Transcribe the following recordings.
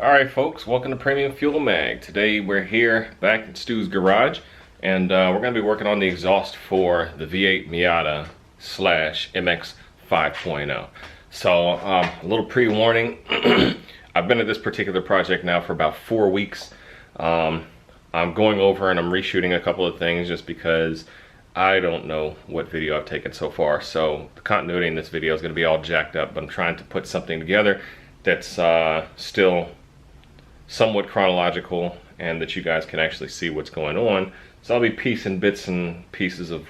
Alright folks, welcome to Premium Fuel Mag. Today we're here back in Stu's garage and we're going to be working on the exhaust for the V8 Miata slash MX 5.0. So a little pre-warning, I've been at this particular project now for about 4 weeks. I'm going over and I'm reshooting a couple of things just because I don't know what video I've taken so far. So the continuity in this video is going to be all jacked up, but I'm trying to put something together that's still somewhat chronological and that you guys can actually see what's going on. So I'll be piecing bits and pieces of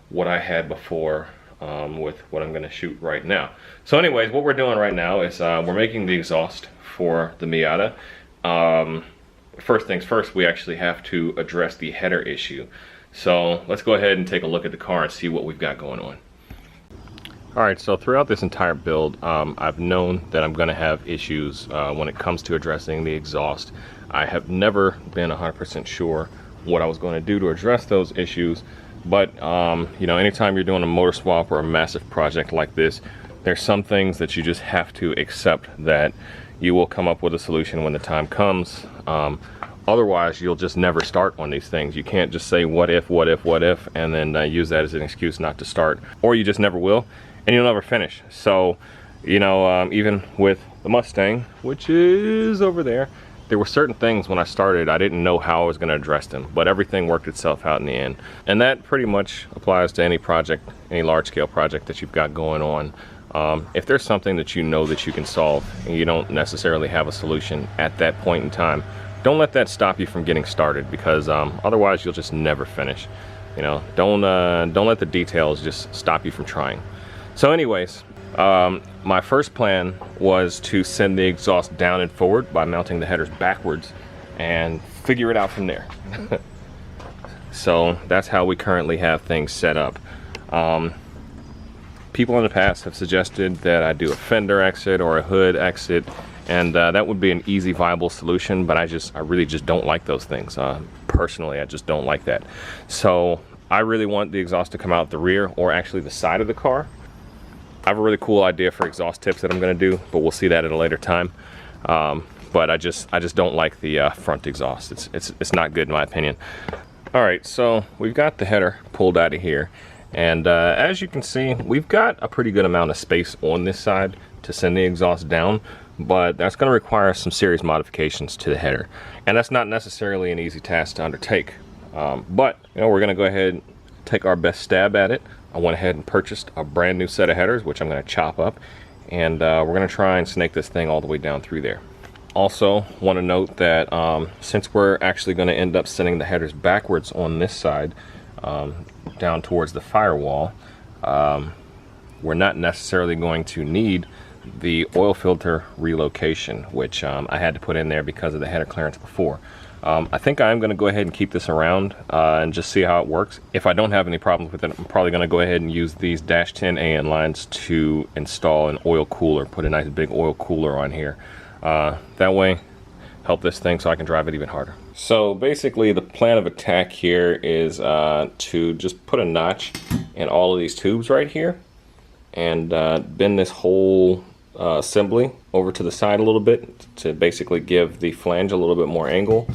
what I had before with what I'm going to shoot right now. So anyways, what we're doing right now is we're making the exhaust for the Miata. First things first, we actually have to address the header issue. So let's go ahead and take a look at the car and see what we've got going on. Alright, so throughout this entire build, I've known that I'm going to have issues when it comes to addressing the exhaust. I have never been 100% sure what I was going to do to address those issues, but you know, anytime you're doing a motor swap or a massive project like this, there's some things that you just have to accept that you will come up with a solution when the time comes. Otherwise, you'll just never start on these things. You can't just say what if, and then use that as an excuse not to start, or you just never will. And you'll never finish. So, you know, even with the Mustang, which is over there, there were certain things when I started I didn't know how I was going to address them, but everything worked itself out in the end. And that pretty much applies to any project, any large-scale project that you've got going on. If there's something that you know that you can solve and you don't necessarily have a solution at that point in time, don't let that stop you from getting started, because otherwise you'll just never finish. You know, don't let the details just stop you from trying. So anyways, my first plan was to send the exhaust down and forward by mounting the headers backwards and figure it out from there. So that's how we currently have things set up. People in the past have suggested that I do a fender exit or a hood exit, and that would be an easy, viable solution, but I really just don't like those things. Personally, I just don't like that. So I really want the exhaust to come out the rear, or actually the side of the car. I have a really cool idea for exhaust tips that I'm going to do, but we'll see that at a later time. But I just don't like the front exhaust. It's not good in my opinion. All right, so we've got the header pulled out of here, and as you can see, we've got a pretty good amount of space on this side to send the exhaust down, but that's going to require some serious modifications to the header, and that's not necessarily an easy task to undertake. But you know, we're going to go ahead and take our best stab at it. I went ahead and purchased a brand new set of headers, which I'm going to chop up, and we're going to try and snake this thing all the way down through there. Also, want to note that since we're actually going to end up sending the headers backwards on this side, down towards the firewall, we're not necessarily going to need the oil filter relocation, which I had to put in there because of the header clearance before. I think I'm going to go ahead and keep this around and just see how it works. If I don't have any problems with it, I'm probably going to go ahead and use these -10 AN lines to install an oil cooler, put a nice big oil cooler on here. That way, help this thing so I can drive it even harder. So basically the plan of attack here is to just put a notch in all of these tubes right here and bend this whole assembly over to the side a little bit to basically give the flange a little bit more angle,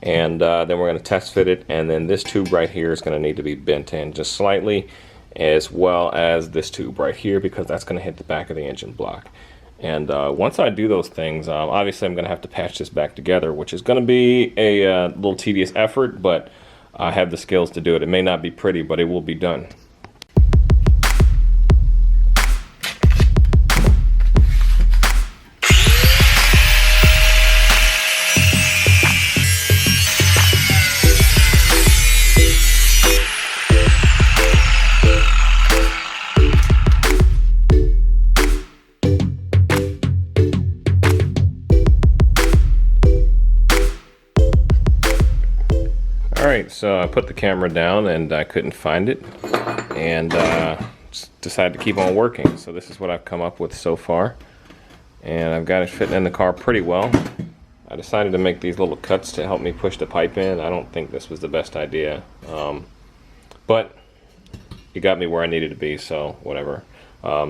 and then we're going to test fit it, and then this tube right here is going to need to be bent in just slightly, as well as this tube right here, because that's going to hit the back of the engine block. And once I do those things, obviously I'm going to have to patch this back together, which is going to be a little tedious effort, but I have the skills to do it. It may not be pretty, but it will be done. Alright, so I put the camera down and I couldn't find it, and just decided to keep on working. So this is what I've come up with so far, and I've got it fitting in the car pretty well. I decided to make these little cuts to help me push the pipe in. I don't think this was the best idea, but it got me where I needed to be, so whatever.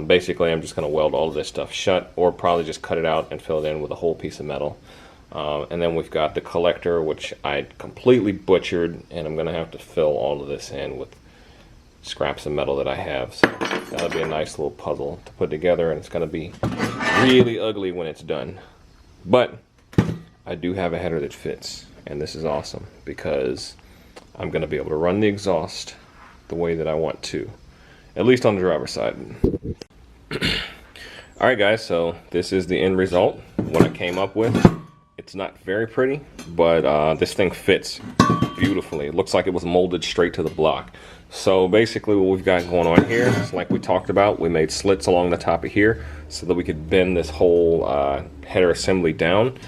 Basically, I'm just going to weld all of this stuff shut, or probably just cut it out and fill it in with a whole piece of metal. And then we've got the collector, which I completely butchered, and I'm gonna have to fill all of this in with scraps of metal that I have. So that'll be a nice little puzzle to put together, and it's gonna be really ugly when it's done. But I do have a header that fits, and this is awesome because I'm gonna be able to run the exhaust the way that I want to, at least on the driver's side. Alright guys, so this is the end result, what I came up with. It's not very pretty, but this thing fits beautifully. It looks like it was molded straight to the block. So basically what we've got going on here is, like we talked about, we made slits along the top of here so that we could bend this whole header assembly down.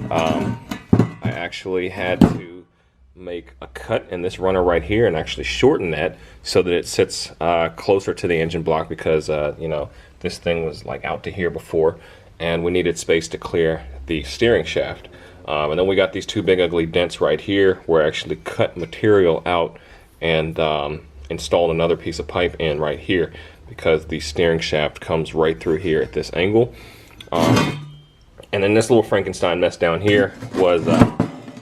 I actually had to make a cut in this runner right here and actually shorten that so that it sits closer to the engine block, because you know, this thing was like out to here before, and we needed space to clear the steering shaft. And then we got these two big ugly dents right here where I actually cut material out and installed another piece of pipe in right here, because the steering shaft comes right through here at this angle. And then this little Frankenstein mess down here was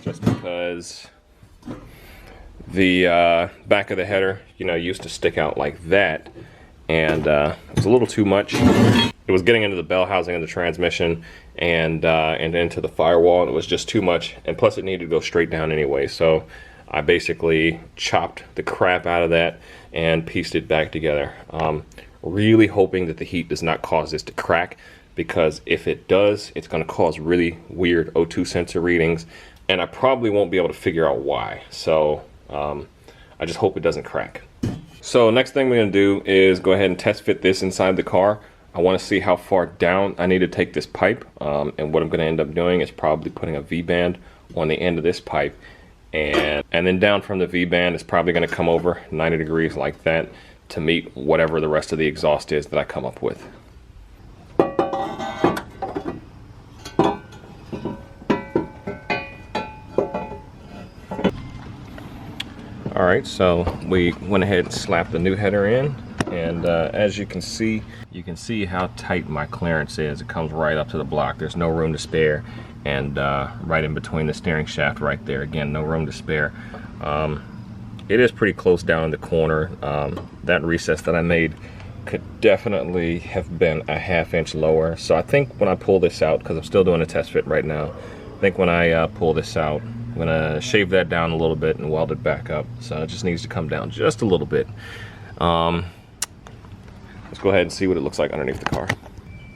just because the back of the header, you know, used to stick out like that, and it was a little too much. It was getting into the bell housing of the transmission and into the firewall, and it was just too much, and plus it needed to go straight down anyway. So I basically chopped the crap out of that and pieced it back together. Really hoping that the heat does not cause this to crack, because if it does, it's going to cause really weird O2 sensor readings, and I probably won't be able to figure out why. So I just hope it doesn't crack. So next thing we're going to do is go ahead and test fit this inside the car. I want to see how far down I need to take this pipe, and what I'm going to end up doing is probably putting a V-band on the end of this pipe, and then down from the V-band is probably going to come over 90 degrees like that to meet whatever the rest of the exhaust is that I come up with. Alright, so we went ahead and slapped the new header in, and as you can see how tight my clearance is. It comes right up to the block. There's no room to spare, and right in between the steering shaft right there, again, no room to spare. It is pretty close down in the corner. That recess that I made could definitely have been a ½ inch lower. So I think when I pull this out, because I'm still doing a test fit right now, I think when I pull this out, I'm gonna shave that down a little bit and weld it back up. So it just needs to come down just a little bit. Let's go ahead and see what it looks like underneath the car.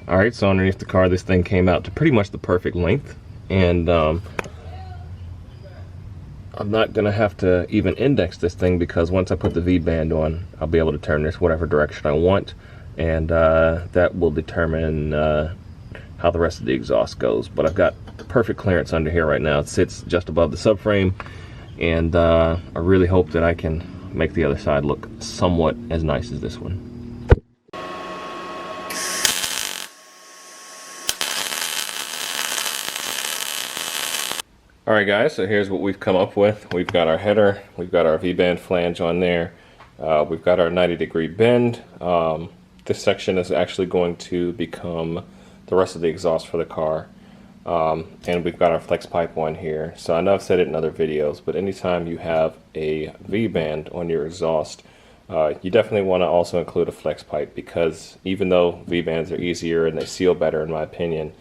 Alright, so underneath the car, this thing came out to pretty much the perfect length, and I'm not gonna have to even index this thing, because once I put the V-band on, I'll be able to turn this whatever direction I want, and that will determine how the rest of the exhaust goes. But I've got perfect clearance under here right now. It sits just above the subframe, and I really hope that I can make the other side look somewhat as nice as this one. Alright guys, so here's what we've come up with. We've got our header, we've got our V-band flange on there, we've got our 90-degree bend. This section is actually going to become the rest of the exhaust for the car. And we've got our flex pipe on here. So I know I've said it in other videos, but anytime you have a V-band on your exhaust, you definitely want to also include a flex pipe, because even though V-bands are easier and they seal better in my opinion,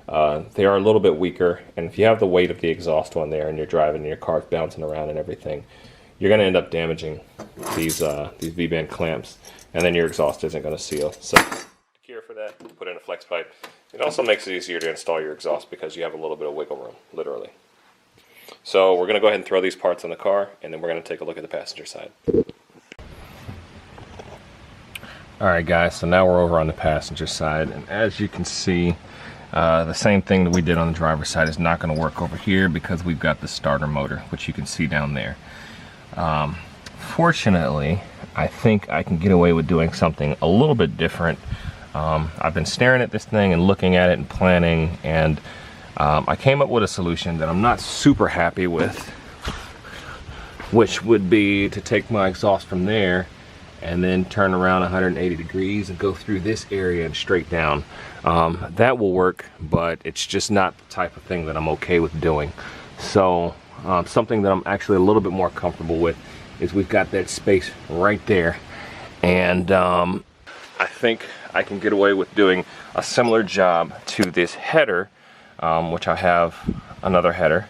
they are a little bit weaker, and if you have the weight of the exhaust on there and you're driving and your car's bouncing around and everything, you're going to end up damaging these V-band clamps, and then your exhaust isn't going to seal. So to cure for that, put in a flex pipe. It also makes it easier to install your exhaust because you have a little bit of wiggle room, literally. So we're going to go ahead and throw these parts in the car, and then we're going to take a look at the passenger side. Alright guys, so now we're over on the passenger side, and as you can see, the same thing that we did on the driver's side is not going to work over here, because we've got the starter motor, which you can see down there. Fortunately, I think I can get away with doing something a little bit different. I've been staring at this thing and looking at it and planning, and I came up with a solution that I'm not super happy with, which would be to take my exhaust from there and then turn around 180 degrees and go through this area and straight down. That will work, but it's just not the type of thing that I'm okay with doing. So something that I'm actually a little bit more comfortable with is we've got that space right there, and I think I can get away with doing a similar job to this header, which I have another header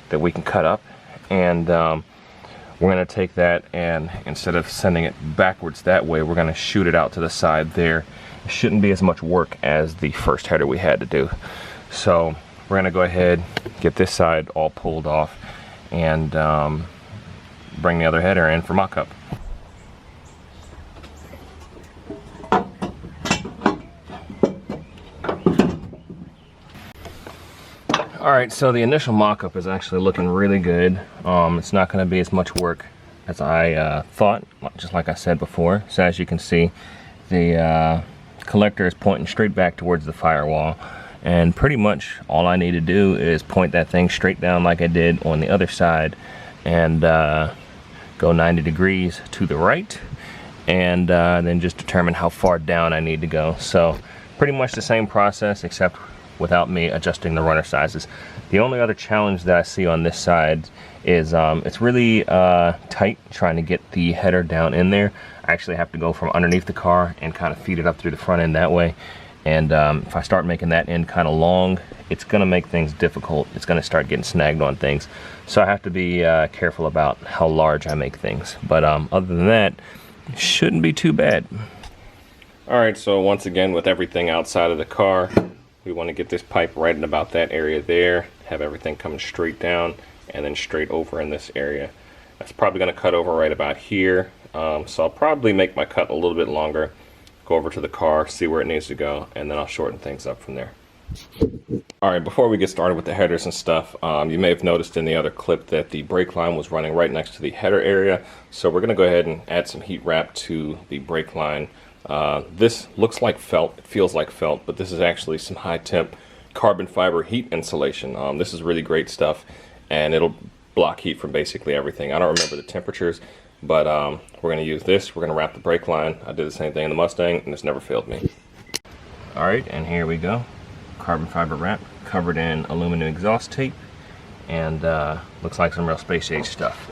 that we can cut up, and we're going to take that, and instead of sending it backwards that way, we're going to shoot it out to the side there. It shouldn't be as much work as the first header we had to do. So we're going to go ahead, get this side all pulled off, and bring the other header in for mock-up. Alright, so the initial mock-up is actually looking really good. It's not going to be as much work as I thought, just like I said before. So as you can see, the collector is pointing straight back towards the firewall, and pretty much all I need to do is point that thing straight down like I did on the other side, and go 90 degrees to the right, and then just determine how far down I need to go. So pretty much the same process, except without me adjusting the runner sizes. The only other challenge that I see on this side is it's really tight trying to get the header down in there. I actually have to go from underneath the car and kind of feed it up through the front end that way. And if I start making that end kind of long, it's going to make things difficult. It's going to start getting snagged on things. So I have to be careful about how large I make things. But other than that, it shouldn't be too bad. Alright, so once again, with everything outside of the car, we want to get this pipe right in about that area there, have everything coming straight down, and then straight over in this area. That's probably going to cut over right about here, so I'll probably make my cut a little bit longer, go over to the car, see where it needs to go, and then I'll shorten things up from there. Alright, before we get started with the headers and stuff, you may have noticed in the other clip that the brake line was running right next to the header area, so we're going to go ahead and add some heat wrap to the brake line. This looks like felt, it feels like felt, but this is actually some high temp carbon fiber heat insulation. This is really great stuff, and it'll block heat from basically everything. I don't remember the temperatures, but we're going to use this. We're going to wrap the brake line. I did the same thing in the Mustang, and it's never failed me. Alright, and here we go. Carbon fiber wrap covered in aluminum exhaust tape, and looks like some real space age stuff.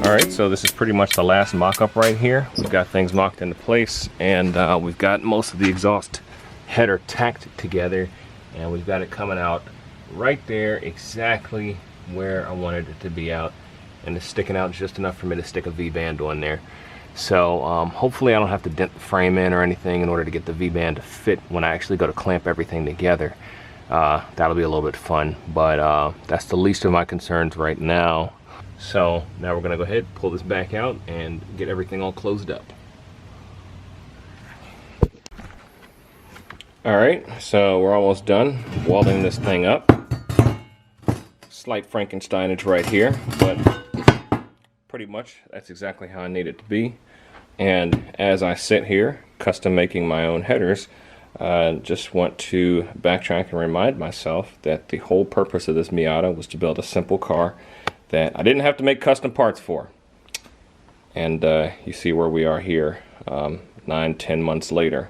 Alright, so this is pretty much the last mock-up right here. We've got things mocked into place, and we've got most of the exhaust header tacked together, and we've got it coming out right there exactly where I wanted it to be out, and it's sticking out just enough for me to stick a V-band on there. So hopefully I don't have to dent the frame in or anything in order to get the V-band to fit when I actually go to clamp everything together. That'll be a little bit fun, but that's the least of my concerns right now. So now we're going to go ahead, pull this back out, and get everything all closed up. Alright, so we're almost done welding this thing up. Slight Frankensteinage right here, but pretty much that's exactly how I need it to be. And as I sit here, custom making my own headers, just want to backtrack and remind myself that the whole purpose of this Miata was to build a simple car that I didn't have to make custom parts for. And you see where we are here 9-10 months later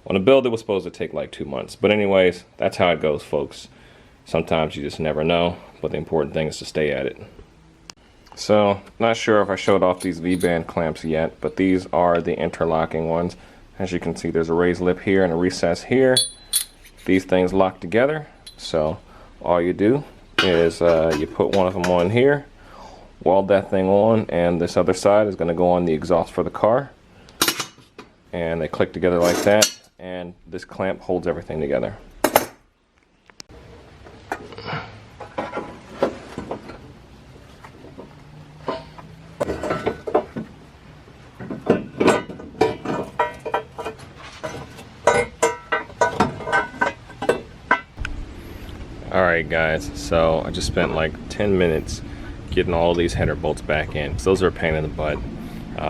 on a build that was supposed to take like 2 months. But anyways, that's how it goes, folks. sometimes you just never know, but the important thing is to stay at it. So, not sure if I showed off these V-band clamps yet, but these are the interlocking ones. As you can see, there's a raised lip here and a recess here. These things lock together, so all you do is you put one of them on here, weld that thing on, and this other side is going to go on the exhaust for the car. And they click together like that, and this clamp holds everything together. Alright guys, so I just spent like 10 minutes getting all of these header bolts back in. So those are a pain in the butt.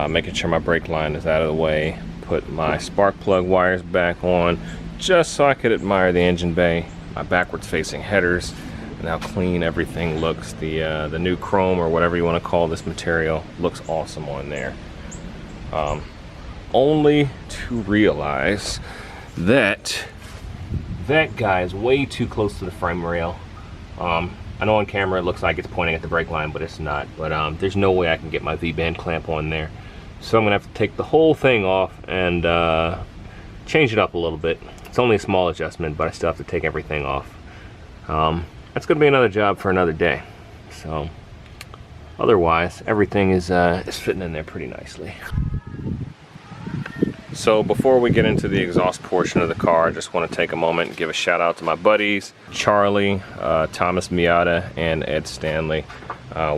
Making sure my brake line is out of the way. Put my spark plug wires back on just so I could admire the engine bay. My backwards facing headers and how clean everything looks. The new chrome, or whatever you want to call this material, looks awesome on there. Only to realize that that guy is way too close to the frame rail. I know on camera it looks like it's pointing at the brake line, but it's not. But there's no way I can get my V-band clamp on there. So I'm gonna have to take the whole thing off and change it up a little bit. It's only a small adjustment, but I still have to take everything off. That's gonna be another job for another day. So otherwise, everything is fitting in there pretty nicely. So before we get into the exhaust portion of the car, I just want to take a moment and give a shout out to my buddies, Charlie, Thomas Miata, and Ed Stanley.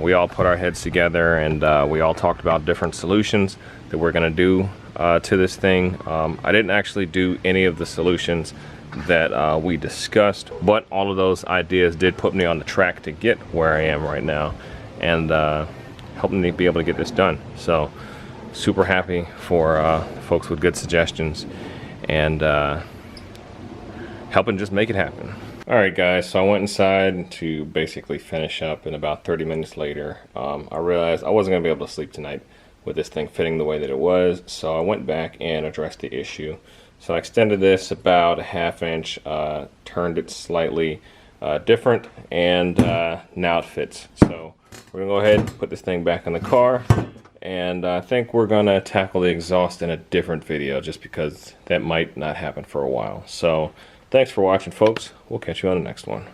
We all put our heads together and we all talked about different solutions that we're going to do to this thing. I didn't actually do any of the solutions that we discussed, but all of those ideas did put me on the track to get where I am right now and helping me be able to get this done. So super happy for folks with good suggestions and helping just make it happen. Alright guys, so I went inside to basically finish up, and about 30 minutes later I realized I wasn't going to be able to sleep tonight with this thing fitting the way that it was, so I went back and addressed the issue. So I extended this about a ½ inch, turned it slightly different, and now it fits. So we're going to go ahead and put this thing back in the car. And I think we're gonna tackle the exhaust in a different video, just because that might not happen for a while. So thanks for watching, folks. We'll catch you on the next one.